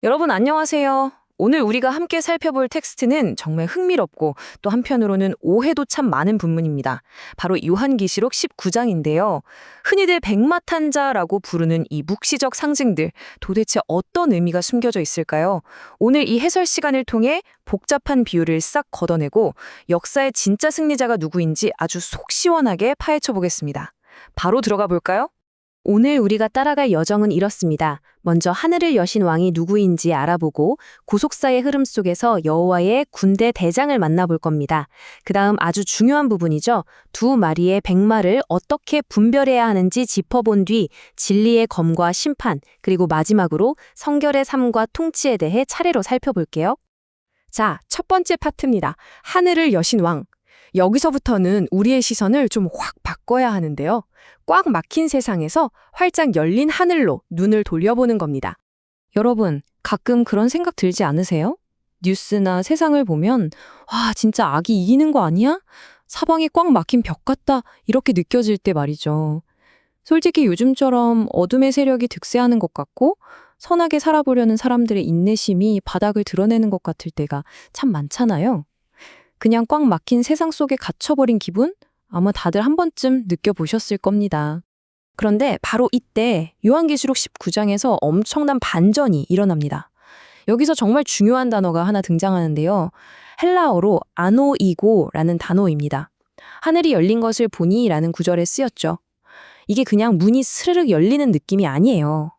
여러분 안녕하세요. 오늘 우리가 함께 살펴볼 텍스트는 정말 흥미롭고 또 한편으로는 오해도 참 많은 본문입니다. 바로 요한계시록 19장인데요. 흔히들 백마탄자라고 부르는 이 묵시적 상징들, 도대체 어떤 의미가 숨겨져 있을까요? 오늘 이 해설 시간을 통해 복잡한 비유를 싹 걷어내고 역사의 진짜 승리자가 누구인지 아주 속 시원하게 파헤쳐 보겠습니다. 바로 들어가 볼까요? 오늘 우리가 따라갈 여정은 이렇습니다. 먼저 하늘을 여신 왕이 누구인지 알아보고 구속사의 흐름 속에서 여호와의 군대 대장을 만나볼 겁니다. 그다음 아주 중요한 부분이죠. 두 마리의 백마를 어떻게 분별해야 하는지 짚어본 뒤 진리의 검과 심판, 그리고 마지막으로 성결의 삶과 통치에 대해 차례로 살펴볼게요. 자, 첫 번째 파트입니다. 하늘을 여신 왕. 여기서부터는 우리의 시선을 좀 확 바꿔야 하는데요. 꽉 막힌 세상에서 활짝 열린 하늘로 눈을 돌려보는 겁니다. 여러분, 가끔 그런 생각 들지 않으세요? 뉴스나 세상을 보면 와, 진짜 악이 이기는 거 아니야? 사방이 꽉 막힌 벽 같다 이렇게 느껴질 때 말이죠. 솔직히 요즘처럼 어둠의 세력이 득세하는 것 같고 선하게 살아보려는 사람들의 인내심이 바닥을 드러내는 것 같을 때가 참 많잖아요. 그냥 꽉 막힌 세상 속에 갇혀버린 기분? 아마 다들 한 번쯤 느껴보셨을 겁니다. 그런데 바로 이때 요한계시록 19장에서 엄청난 반전이 일어납니다. 여기서 정말 중요한 단어가 하나 등장하는데요. 헬라어로 아노이고라는 단어입니다. 하늘이 열린 것을 보니 라는 구절에 쓰였죠. 이게 그냥 문이 스르륵 열리는 느낌이 아니에요.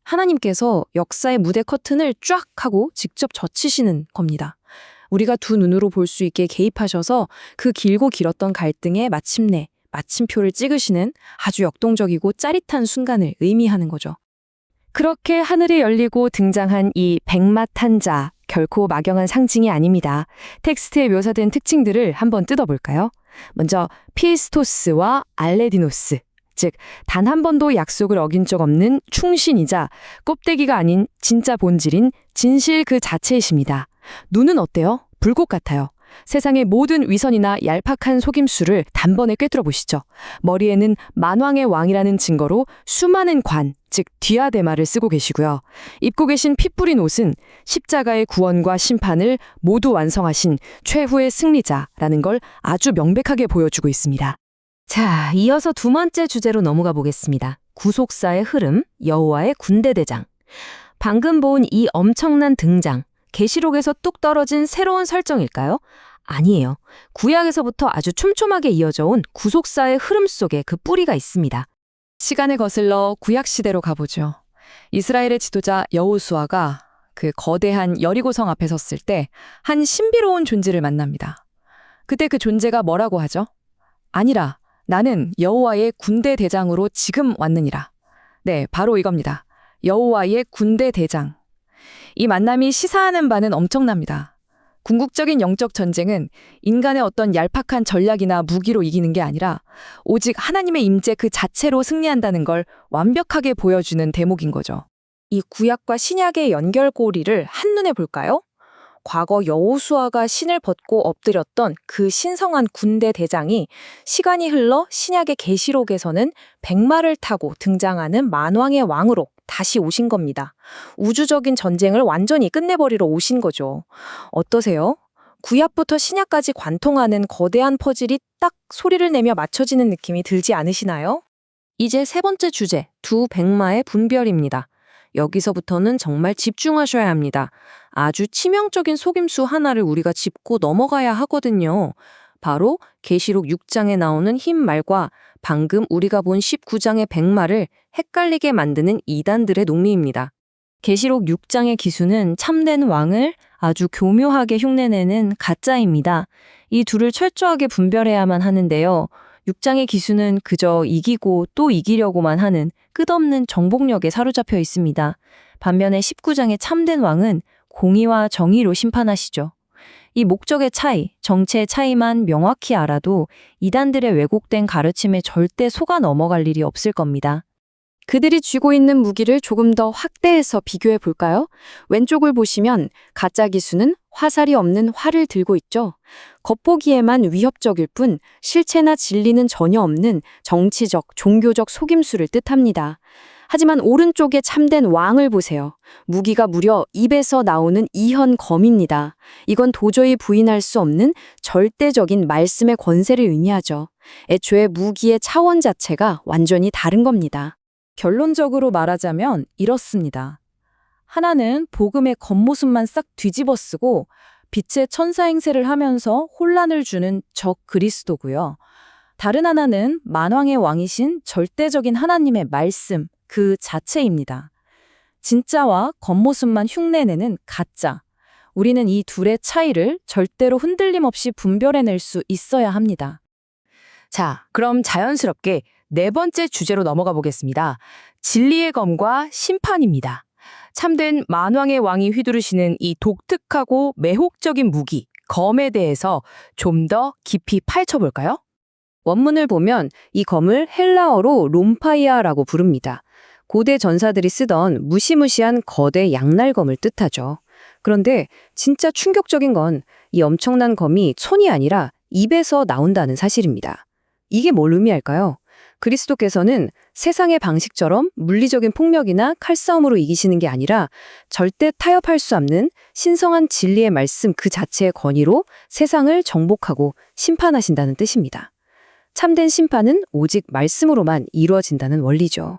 하나님께서 역사의 무대 커튼을 쫙 하고 직접 젖히시는 겁니다. 우리가 두 눈으로 볼 수 있게 개입하셔서 그 길고 길었던 갈등에 마침내 마침표를 찍으시는 아주 역동적이고 짜릿한 순간을 의미하는 거죠. 그렇게 하늘이 열리고 등장한 이 백마탄자, 결코 막연한 상징이 아닙니다. 텍스트에 묘사된 특징들을 한번 뜯어볼까요? 먼저 피스토스와 알레디노스, 즉 단 한 번도 약속을 어긴 적 없는 충신이자 껍데기가 아닌 진짜 본질인 진실 그 자체이십니다. 눈은 어때요? 불꽃 같아요. 세상의 모든 위선이나 얄팍한 속임수를 단번에 꿰뚫어 보시죠. 머리에는 만왕의 왕이라는 증거로 수많은 관, 즉 디아데마를 쓰고 계시고요. 입고 계신 피 뿌린 옷은 십자가의 구원과 심판을 모두 완성하신 최후의 승리자라는 걸 아주 명백하게 보여주고 있습니다. 자, 이어서 두 번째 주제로 넘어가 보겠습니다. 구속사의 흐름, 여호와의 군대 대장. 방금 본 이 엄청난 등장, 계시록에서 뚝 떨어진 새로운 설정일까요? 아니에요. 구약에서부터 아주 촘촘하게 이어져 온 구속사의 흐름 속에 그 뿌리가 있습니다. 시간을 거슬러 구약 시대로 가보죠. 이스라엘의 지도자 여호수아가 그 거대한 여리고성 앞에 섰을 때 한 신비로운 존재를 만납니다. 그때 그 존재가 뭐라고 하죠? 아니라 나는 여호와의 군대 대장으로 지금 왔느니라. 네, 바로 이겁니다. 여호와의 군대 대장. 이 만남이 시사하는 바는 엄청납니다. 궁극적인 영적 전쟁은 인간의 어떤 얄팍한 전략이나 무기로 이기는 게 아니라 오직 하나님의 임재 그 자체로 승리한다는 걸 완벽하게 보여주는 대목인 거죠. 이 구약과 신약의 연결고리를 한눈에 볼까요? 과거 여호수아가 신을 벗고 엎드렸던 그 신성한 군대 대장이 시간이 흘러 신약의 계시록에서는 백마를 타고 등장하는 만왕의 왕으로 다시 오신 겁니다. 우주적인 전쟁을 완전히 끝내버리러 오신 거죠. 어떠세요? 구약부터 신약까지 관통하는 거대한 퍼즐이 딱 소리를 내며 맞춰지는 느낌이 들지 않으시나요? 이제 세 번째 주제, 두 백마의 분별입니다. 여기서부터는 정말 집중하셔야 합니다. 아주 치명적인 속임수 하나를 우리가 짚고 넘어가야 하거든요. 바로 계시록 6장에 나오는 흰 말과 방금 우리가 본 19장의 백마를 헷갈리게 만드는 이단들의 논리입니다. 계시록 6장의 기수는 참된 왕을 아주 교묘하게 흉내내는 가짜입니다. 이 둘을 철저하게 분별해야만 하는데요. 6장의 기수는 그저 이기고 또 이기려고만 하는 끝없는 정복력에 사로잡혀 있습니다. 반면에 19장의 참된 왕은 공의와 정의로 심판하시죠. 이 목적의 차이, 정체의 차이만 명확히 알아도 이단들의 왜곡된 가르침에 절대 속아 넘어갈 일이 없을 겁니다. 그들이 쥐고 있는 무기를 조금 더 확대해서 비교해 볼까요? 왼쪽을 보시면 가짜 기수는 화살이 없는 활을 들고 있죠. 겉보기에만 위협적일 뿐 실체나 진리는 전혀 없는 정치적, 종교적 속임수를 뜻합니다. 하지만 오른쪽에 참된 왕을 보세요. 무기가 무려 입에서 나오는 이현검입니다. 이건 도저히 부인할 수 없는 절대적인 말씀의 권세를 의미하죠. 애초에 무기의 차원 자체가 완전히 다른 겁니다. 결론적으로 말하자면 이렇습니다. 하나는 복음의 겉모습만 싹 뒤집어 쓰고 빛의 천사 행세를 하면서 혼란을 주는 적 그리스도고요. 다른 하나는 만왕의 왕이신 절대적인 하나님의 말씀 그 자체입니다. 진짜와 겉모습만 흉내내는 가짜. 우리는 이 둘의 차이를 절대로 흔들림 없이 분별해낼 수 있어야 합니다. 자, 그럼 자연스럽게 네 번째 주제로 넘어가 보겠습니다. 진리의 검과 심판입니다. 참된 만왕의 왕이 휘두르시는 이 독특하고 매혹적인 무기, 검에 대해서 좀 더 깊이 파헤쳐볼까요? 원문을 보면 이 검을 헬라어로 롬파이아라고 부릅니다. 고대 전사들이 쓰던 무시무시한 거대 양날검을 뜻하죠. 그런데 진짜 충격적인 건 이 엄청난 검이 손이 아니라 입에서 나온다는 사실입니다. 이게 뭘 의미할까요? 그리스도께서는 세상의 방식처럼 물리적인 폭력이나 칼싸움으로 이기시는 게 아니라 절대 타협할 수 없는 신성한 진리의 말씀 그 자체의 권위로 세상을 정복하고 심판하신다는 뜻입니다. 참된 심판은 오직 말씀으로만 이루어진다는 원리죠.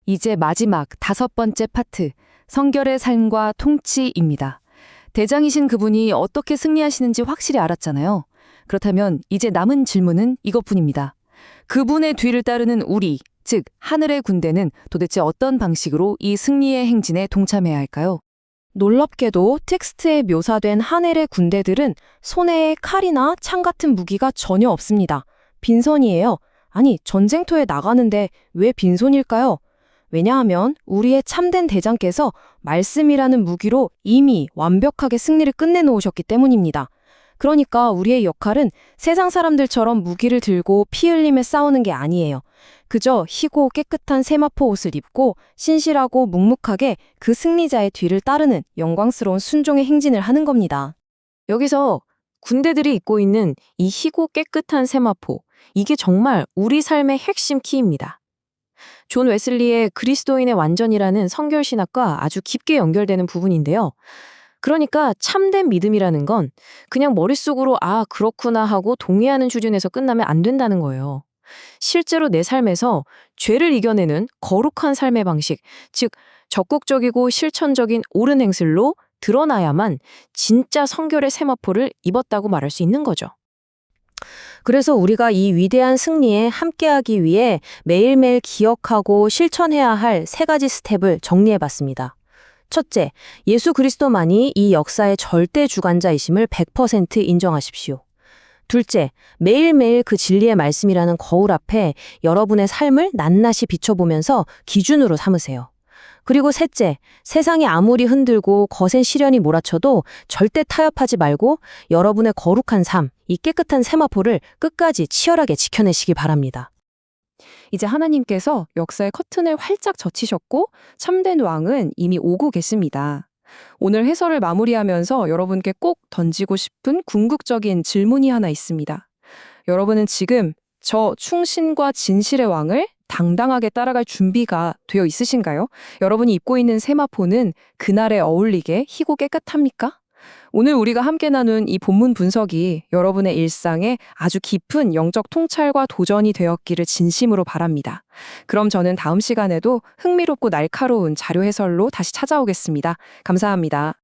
이제 마지막 다섯 번째 파트, 성결의 삶과 통치입니다. 대장이신 그분이 어떻게 승리하시는지 확실히 알았잖아요. 그렇다면 이제 남은 질문은 이것뿐입니다. 그분의 뒤를 따르는 우리, 즉 하늘의 군대는 도대체 어떤 방식으로 이 승리의 행진에 동참해야 할까요? 놀랍게도 텍스트에 묘사된 하늘의 군대들은 손에 칼이나 창 같은 무기가 전혀 없습니다. 빈손이에요. 아니, 전쟁터에 나가는데 왜 빈손일까요? 왜냐하면 우리의 참된 대장께서 말씀이라는 무기로 이미 완벽하게 승리를 끝내놓으셨기 때문입니다. 그러니까 우리의 역할은 세상 사람들처럼 무기를 들고 피 흘리며 싸우는 게 아니에요. 그저 희고 깨끗한 세마포 옷을 입고 신실하고 묵묵하게 그 승리자의 뒤를 따르는 영광스러운 순종의 행진을 하는 겁니다. 여기서 군대들이 입고 있는 이 희고 깨끗한 세마포, 이게 정말 우리 삶의 핵심 키입니다. 존 웨슬리의 그리스도인의 완전이라는 성결신학과 아주 깊게 연결되는 부분인데요. 그러니까 참된 믿음이라는 건 그냥 머릿속으로 아, 그렇구나 하고 동의하는 수준에서 끝나면 안 된다는 거예요. 실제로 내 삶에서 죄를 이겨내는 거룩한 삶의 방식, 즉 적극적이고 실천적인 옳은 행실로 드러나야만 진짜 성결의 세마포를 입었다고 말할 수 있는 거죠. 그래서 우리가 이 위대한 승리에 함께하기 위해 매일매일 기억하고 실천해야 할 세 가지 스텝을 정리해봤습니다. 첫째, 예수 그리스도만이 이 역사의 절대 주관자이심을 100% 인정하십시오. 둘째, 매일매일 그 진리의 말씀이라는 거울 앞에 여러분의 삶을 낱낱이 비춰보면서 기준으로 삼으세요. 그리고 셋째, 세상이 아무리 흔들고 거센 시련이 몰아쳐도 절대 타협하지 말고 여러분의 거룩한 삶, 이 깨끗한 세마포를 끝까지 치열하게 지켜내시기 바랍니다. 이제 하나님께서 역사의 커튼을 활짝 젖히셨고 참된 왕은 이미 오고 계십니다. 오늘 해설을 마무리하면서 여러분께 꼭 던지고 싶은 궁극적인 질문이 하나 있습니다. 여러분은 지금 저 충신과 진실의 왕을 당당하게 따라갈 준비가 되어 있으신가요? 여러분이 입고 있는 세마포는 그날에 어울리게 희고 깨끗합니까? 오늘 우리가 함께 나눈 이 본문 분석이 여러분의 일상에 아주 깊은 영적 통찰과 도전이 되었기를 진심으로 바랍니다. 그럼 저는 다음 시간에도 흥미롭고 날카로운 자료 해설로 다시 찾아오겠습니다. 감사합니다.